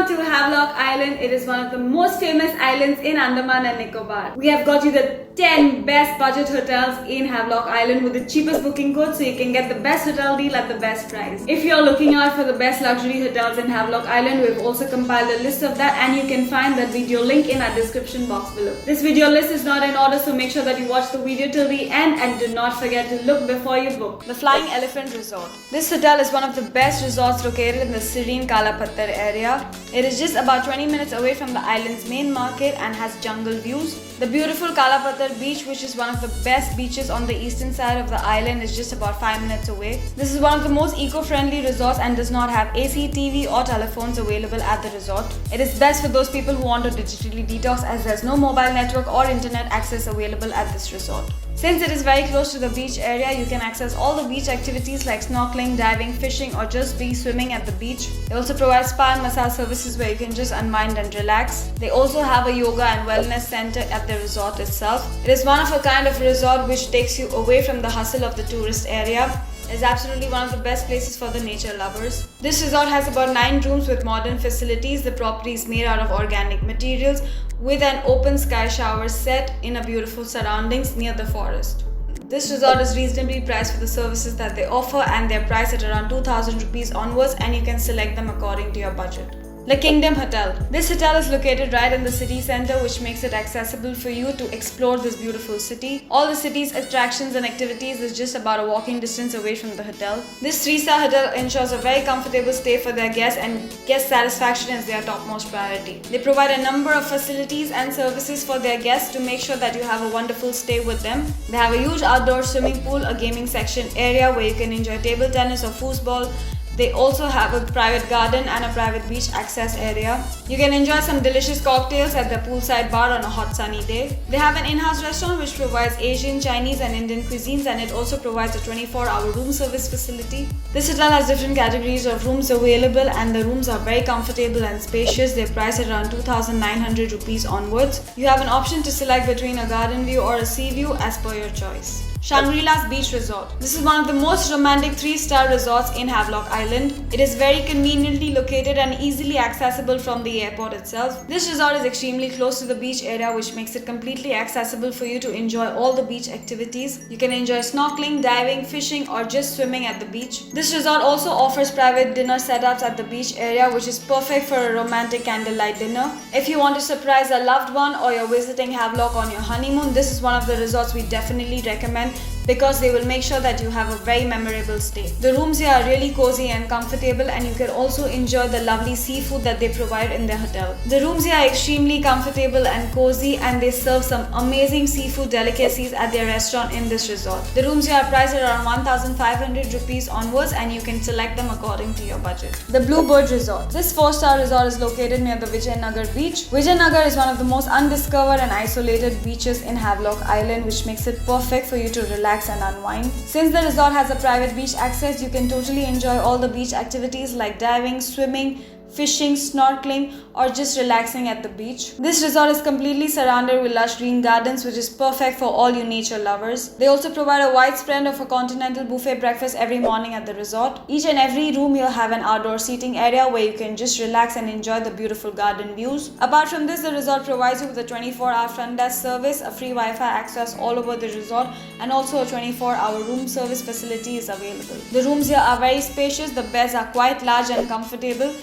Welcome to Havelock Island. It is one of the most famous islands in Andaman and Nicobar. We have got you the 10 best budget hotels in Havelock Island with the cheapest booking code, so you can get the best hotel deal at the best price. If you're looking out for the best luxury hotels in Havelock Island, we've also compiled a list of that, and you can find that video link in our description box below. This video list is not in order, so make sure that you watch the video till the end and do not forget to look before you book. The Flying Elephant Resort. This hotel is one of the best resorts located in the serene Kalapattar area. It is just about 20 minutes away from the island's main market and has jungle views. The beautiful Kalapattar beach, which is one of the best beaches on the eastern side of the island, is just about 5 minutes away. This is one of the most eco-friendly resorts and does not have AC, TV or telephones available at the resort. It is best for those people who want to digitally detox, as there's no mobile network or internet access available at this resort. Since it is very close to the beach area, you can access all the beach activities like snorkeling, diving, fishing or just be swimming at the beach. They also provide spa and massage services where you can just unwind and relax. They also have a yoga and wellness center at the resort itself. It is one of a kind of resort which takes you away from the hustle of the tourist area. It is absolutely one of the best places for the nature lovers. This resort has about 9 rooms with modern facilities. The property is made out of organic materials with an open sky shower set in a beautiful surroundings near the forest. This resort is reasonably priced for the services that they offer, and they're priced at around 2,000 rupees onwards, and you can select them according to your budget. The Kingdom Hotel. This hotel is located right in the city center, which makes it accessible for you to explore this beautiful city. All the city's attractions and activities is just about a walking distance away from the hotel. This 3-star hotel ensures a very comfortable stay for their guests, and guest satisfaction is their topmost priority. They provide a number of facilities and services for their guests to make sure that you have a wonderful stay with them. They have a huge outdoor swimming pool, a gaming section area where you can enjoy table tennis or foosball. They also have a private garden and a private beach access area. You can enjoy some delicious cocktails at the poolside bar on a hot sunny day. They have an in-house restaurant which provides Asian, Chinese and Indian cuisines, and it also provides a 24-hour room service facility. This hotel has different categories of rooms available, and the rooms are very comfortable and spacious. They're priced at around 2,900 rupees onwards. You have an option to select between a garden view or a sea view as per your choice. Shangri-La's Beach Resort. This is one of the most romantic 3-star resorts in Havelock Island. It is very conveniently located and easily accessible from the airport itself. This resort is extremely close to the beach area, which makes it completely accessible for you to enjoy all the beach activities. You can enjoy snorkeling, diving, fishing or just swimming at the beach. This resort also offers private dinner setups at the beach area, which is perfect for a romantic candlelight dinner. If you want to surprise a loved one or you're visiting Havelock on your honeymoon, this is one of the resorts we definitely recommend, because they will make sure that you have a very memorable stay. The rooms here are really cozy and comfortable, and you can also enjoy the lovely seafood that they provide in their hotel. The rooms here are extremely comfortable and cozy, and they serve some amazing seafood delicacies at their restaurant in this resort. The rooms here are priced at around 1,500 rupees onwards, and you can select them according to your budget. The Bluebird Resort. This 4-star resort is located near the Vijayanagar beach. Vijayanagar is one of the most undiscovered and isolated beaches in Havelock Island, which makes it perfect for you to relax and unwind. Since the resort has a private beach access, you can totally enjoy all the beach activities like diving, swimming, fishing, snorkeling or just relaxing at the beach. This resort is completely surrounded with lush green gardens, which is perfect for all you nature lovers. They also provide a wide spread of a continental buffet breakfast every morning at the resort. Each and every room will have an outdoor seating area where you can just relax and enjoy the beautiful garden views. Apart from this, the resort provides you with a 24-hour front desk service, a free Wi-Fi access all over the resort, and also a 24-hour room service facility is available. The rooms here are very spacious. The beds are quite large and comfortable.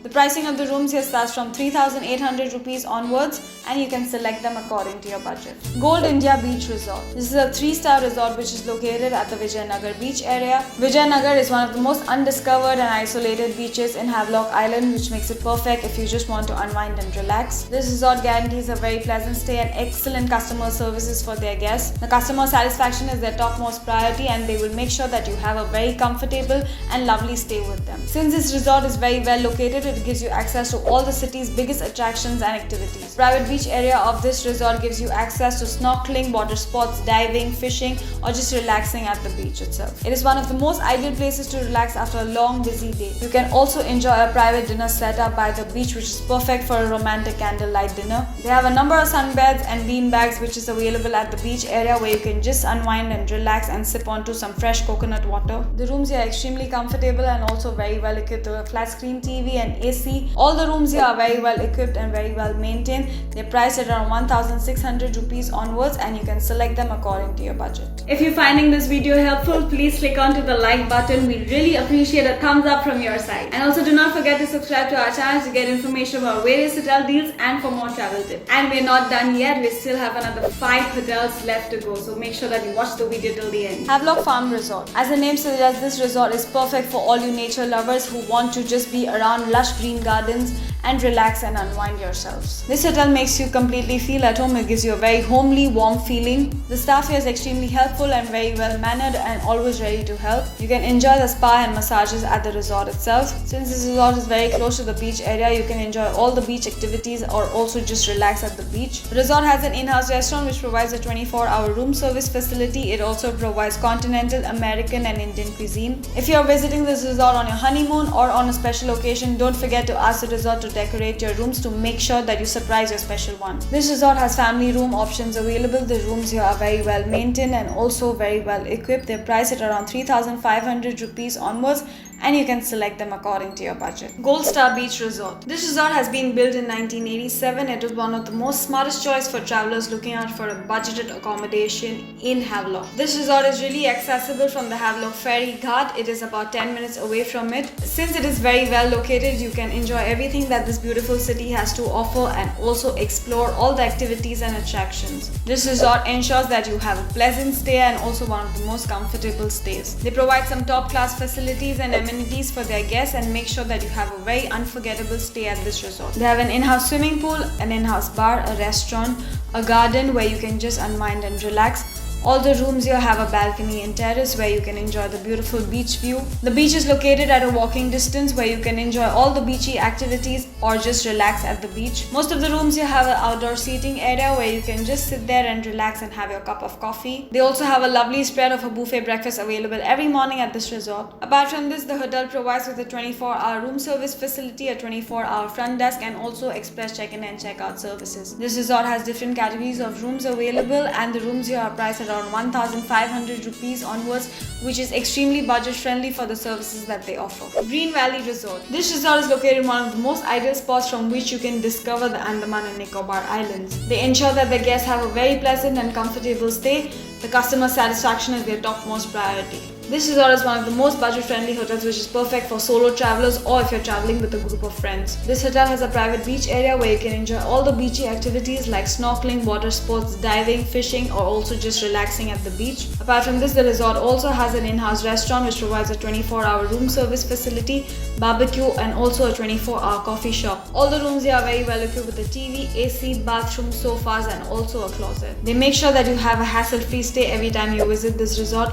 The pricing of the rooms here starts from 3,800 rupees onwards, and you can select them according to your budget. Gold India Beach Resort. This is a 3-star resort which is located at the Vijayanagar beach area. Vijayanagar is one of the most undiscovered and isolated beaches in Havelock Island, which makes it perfect if you just want to unwind and relax. This resort guarantees a very pleasant stay and excellent customer services for their guests. The customer satisfaction is their topmost priority, and they will make sure that you have a very comfortable and lovely stay with them. Since this resort is very well located, it gives you access to all the city's biggest attractions and activities. Private beach area of this resort gives you access to snorkeling, water sports, diving, fishing or just relaxing at the beach itself. It is one of the most ideal places to relax after a long busy day. You can also enjoy a private dinner set up by the beach, which is perfect for a romantic candlelight dinner. They have a number of sunbeds and bean bags which is available at the beach area, where you can just unwind and relax and sip onto some fresh coconut water. The rooms here are extremely comfortable and also very well equipped with a flat screen TV and AC. All the rooms here are very well equipped and very well maintained. They're priced at around 1,600 rupees onwards, and you can select them according to your budget. If you're finding this video helpful, please click onto the like button. We really appreciate a thumbs up from your side. And also do not forget to subscribe to our channel to get information about various hotel deals and for more travel tips. And we're not done yet. We still have another 5 hotels left to go, so make sure that you watch the video till the end. Havelock Farm Resort. As the name suggests, this resort is perfect for all you nature lovers who want to just be around lush green gardens and relax and unwind yourselves. This hotel makes you completely feel at home. It gives you a very homely, warm feeling. The staff here is extremely helpful and very well mannered and always ready to help. You can enjoy the spa and massages at the resort itself. Since this resort is very close to the beach area, you can enjoy all the beach activities or also just relax at the beach. The resort has an in-house restaurant which provides a 24-hour room service facility. It also provides continental, American and Indian cuisine. If you are visiting this resort on your honeymoon or on a special occasion, don't forget to ask the resort to decorate your rooms to make sure that you surprise your special one. This resort has family room options available. The rooms here are very well maintained and also very well equipped. They're priced at around 3,500 rupees onwards, and you can select them according to your budget. Gold Star Beach Resort. This resort has been built in 1987. It was one of the most smartest choice for travelers looking out for a budgeted accommodation in Havelock. This resort is really accessible from the Havelock Ferry Ghat. It is about 10 minutes away from it. Since it is very well located, you can enjoy everything that this beautiful city has to offer and also explore all the activities and attractions. This resort ensures that you have a pleasant stay and also one of the most comfortable stays. They provide some top-class facilities and amenities for their guests and make sure that you have a very unforgettable stay at this resort. They have an in-house swimming pool, an in-house bar, a restaurant, a garden where you can just unwind and relax. All the rooms here have a balcony and terrace where you can enjoy the beautiful beach view. The beach is located at a walking distance where you can enjoy all the beachy activities or just relax at the beach. Most of the rooms here have an outdoor seating area where you can just sit there and relax and have your cup of coffee. They also have a lovely spread of a buffet breakfast available every morning at this resort. Apart from this, the hotel provides with a 24-hour room service facility, a 24-hour front desk and also express check-in and check-out services. This resort has different categories of rooms available, and the rooms here are priced at around 1,500 rupees onwards, which is extremely budget friendly for the services that they offer. Green Valley Resort. This resort is located in one of the most ideal spots from which you can discover the Andaman and Nicobar Islands. They ensure that the guests have a very pleasant and comfortable stay. The customer satisfaction is their topmost priority. This resort is one of the most budget-friendly hotels, which is perfect for solo travelers or if you're traveling with a group of friends. This hotel has a private beach area where you can enjoy all the beachy activities like snorkeling, water sports, diving, fishing, or also just relaxing at the beach. Apart from this, the resort also has an in-house restaurant which provides a 24-hour room service facility, barbecue, and also a 24-hour coffee shop. All the rooms here are very well equipped with a TV, AC, bathroom, sofas, and also a closet. They make sure that you have a hassle-free stay every time you visit this resort.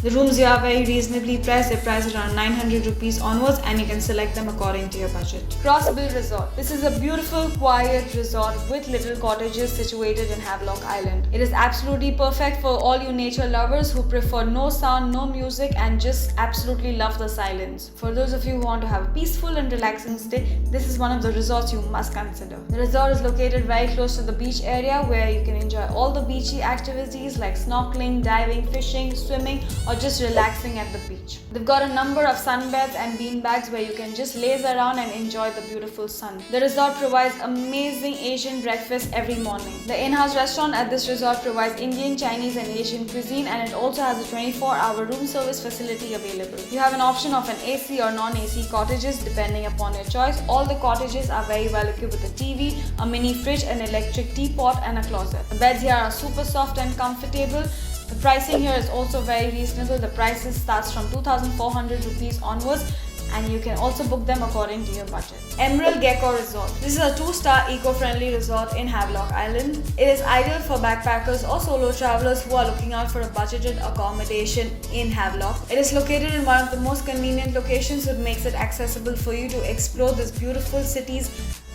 The rooms here are very reasonably priced. They're priced around 900 rupees onwards, and you can select them according to your budget. Crossbill Resort. This is a beautiful, quiet resort with little cottages situated in Havelock Island. It is absolutely perfect for all you nature lovers who prefer no sound, no music, and just absolutely love the silence. For those of you who want to have a peaceful and relaxing stay, this is one of the resorts you must consider. The resort is located very close to the beach area where you can enjoy all the beachy activities like snorkeling, diving, fishing, swimming, or just relaxing at the beach. They've got a number of sunbeds and beanbags where you can just laze around and enjoy the beautiful sun. The resort provides amazing Asian breakfast every morning. The in-house restaurant at this resort provides Indian, Chinese and Asian cuisine, and it also has a 24-hour room service facility available. You have an option of an AC or non-AC cottages depending upon your choice. All the cottages are very well equipped with a TV, a mini fridge, an electric teapot and a closet. The beds here are super soft and comfortable. The pricing here is also very reasonable. The prices starts from 2,400 rupees onwards, and you can also book them according to your budget. Emerald Gecko Resort. This is a 2-star eco-friendly resort in Havelock Island. It is ideal for backpackers or solo travelers who are looking out for a budgeted accommodation in Havelock. It is located in one of the most convenient locations, which makes it accessible for you to explore this beautiful city's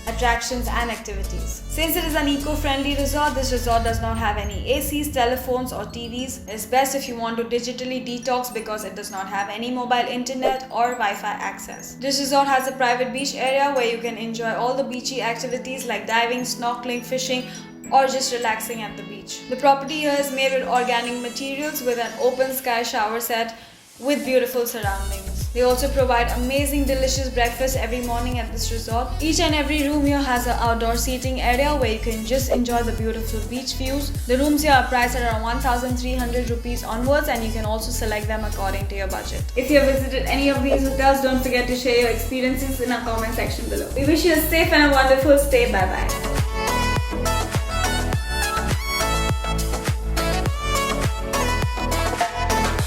attractions and activities. Since it is an eco-friendly resort, this resort does not have any ACs, telephones or TVs. It's best if you want to digitally detox because it does not have any mobile internet or Wi-Fi access. This resort has a private beach area where you can enjoy all the beachy activities like diving, snorkeling, fishing, or just relaxing at the beach. The property here is made with organic materials with an open sky shower set with beautiful surroundings. They also provide amazing delicious breakfast every morning at this resort. Each and every room here has an outdoor seating area where you can just enjoy the beautiful beach views. The rooms here are priced at around 1,300 rupees onwards, and you can also select them according to your budget. If you have visited any of these hotels, don't forget to share your experiences in our comment section below. We wish you a safe and a wonderful stay. Bye bye.